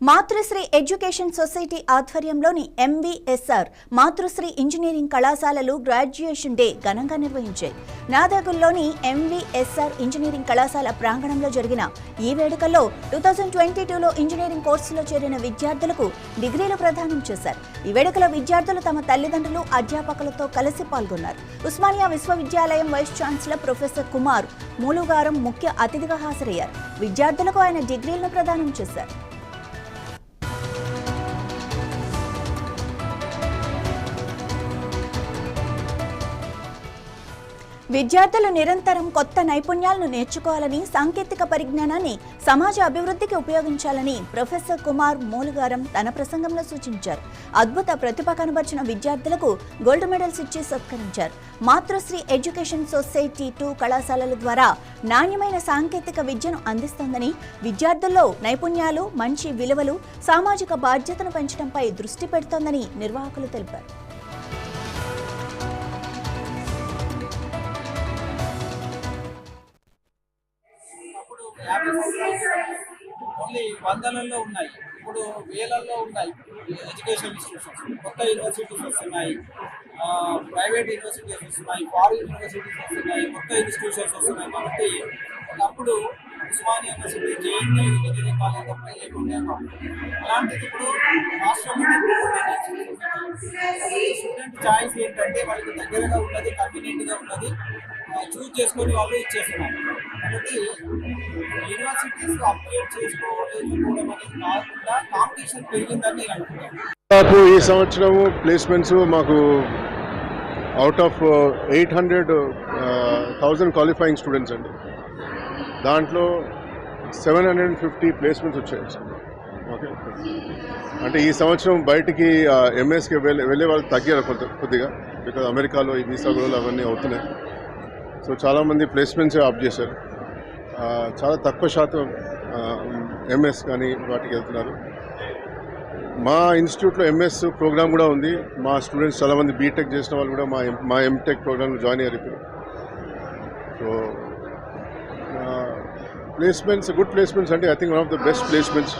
మాతృశ్రీ education society ఆధ్వర్యంలోని MVSR మాతృశ్రీ engineering కళాశాలలు graduation day ఘనంగా నిర్వహించాయి. నాదగుల్లోని ఎంవీఎస్ఆర్ ఇంజనీరింగ్ కళాశాల ప్రాంగణంలో జరిగిన ఈ వేడుకల్లో 2022లో ఇంజనీరింగ్ కోర్సులో చేరిన విద్యార్థులకు డిగ్రీలు ప్రదానం చేశారు. ఈ వేడుకలో విద్యార్థులు తమ తల్లిదండ్రులు, అధ్యాపకులతో కలిసి పాల్గొన్నారు. ఉస్మానియా విశ్వవిద్యాలయం వైస్ ఛాన్సలర్ ప్రొఫెసర్ కుమార్ మూలుగారం ముఖ్య అతిథిగా హాజరయ్యారు. విద్యార్థులకు ఆయన డిగ్రీలను ప్రదానం చేశారు. విద్యార్థులు నిరంతరం కొత్త నైపుణ్యాలను నేర్చుకోవాలని, సాంకేతిక పరిజ్ఞానాన్ని సమాజ అభివృద్ధికి ఉపయోగించాలని ప్రొఫెసర్ కుమార్ మూలుగారం తన ప్రసంగంలో సూచించారు. అద్భుత ప్రతిభ కనబర్చిన విద్యార్థులకు గోల్డ్ మెడల్స్ ఇచ్చి సత్కరించారు. మాతృశ్రీ ఎడ్యుకేషన్ సొసైటీ 2 కళాశాలల ద్వారా నాణ్యమైన సాంకేతిక విద్యను అందిస్తోందని, విద్యార్థుల్లో నైపుణ్యాలు, మంచి విలువలు, సామాజిక బాధ్యతను పెంచడంపై దృష్టి పెడుతోందని నిర్వాహకులు తెలిపారు. ఓన్లీ వందలలో ఉన్నాయి, ఇప్పుడు వేలల్లో ఉన్నాయి ఎడ్యుకేషన్ ఇన్స్టిట్యూషన్స్. కొత్త యూనివర్సిటీస్ వస్తున్నాయి, ప్రైవేట్ యూనివర్సిటీస్ వస్తున్నాయి, ఫారిన్ యూనివర్సిటీస్ వస్తున్నాయి, కొత్త ఇన్స్టిట్యూషన్స్ వస్తున్నాయి. కాబట్టి ఒకప్పుడు Osmania university, JNU engineering college తప్ప లేకుండా అలాంటిది ఇప్పుడు రాష్ట్రంలో స్టూడెంట్ ఛాయిస్ ఏంటంటే వాళ్ళకి దగ్గరగా ఉన్నది, కన్వీనియంట్గా ఉన్నది చూజ్ చేసుకొని వాళ్ళు ఇచ్చేస్తున్నారు. కాబట్టి యూనివర్సిటీస్ అప్గ్రేడ్ చేసుకోవడం అనేది కాకుండా కాంపిటీషన్ పెరిగిందని నేను అనుకుంటాను. మాకు ఈ సంవత్సరం ప్లేస్మెంట్స్ మాకు అవుట్ ఆఫ్ 800,000 క్వాలిఫైయింగ్ స్టూడెంట్స్ అండి. దాంట్లో 750 ప్లేస్మెంట్స్ వచ్చాయి. ఓకే, అంటే ఈ సంవత్సరం బయటికి ఎంఎస్కి వెళ్ళే వాళ్ళు తగ్గారు కొద్దిగా, బికాజ్ అమెరికాలో ఈ వీసా గొడవలు అవన్నీ అవుతున్నాయి. సో చాలామంది ప్లేస్మెంట్స్ ఆప్ చేశారు. చాలా తక్కువ శాతం ఎంఎస్ కానీ వాటికి వెళ్తున్నారు. మా ఇన్స్టిట్యూట్లో ఎంఎస్ ప్రోగ్రామ్ కూడా ఉంది. మా స్టూడెంట్స్ చాలామంది బీటెక్ చేసిన వాళ్ళు కూడా మా ఎంటెక్ ప్రోగ్రామ్లో జాయిన్ అయ్యారు ఇప్పుడు. సో ప్లేస్మెంట్స్, గుడ్ ప్లేస్మెంట్స్ అంటే I think one of the best placements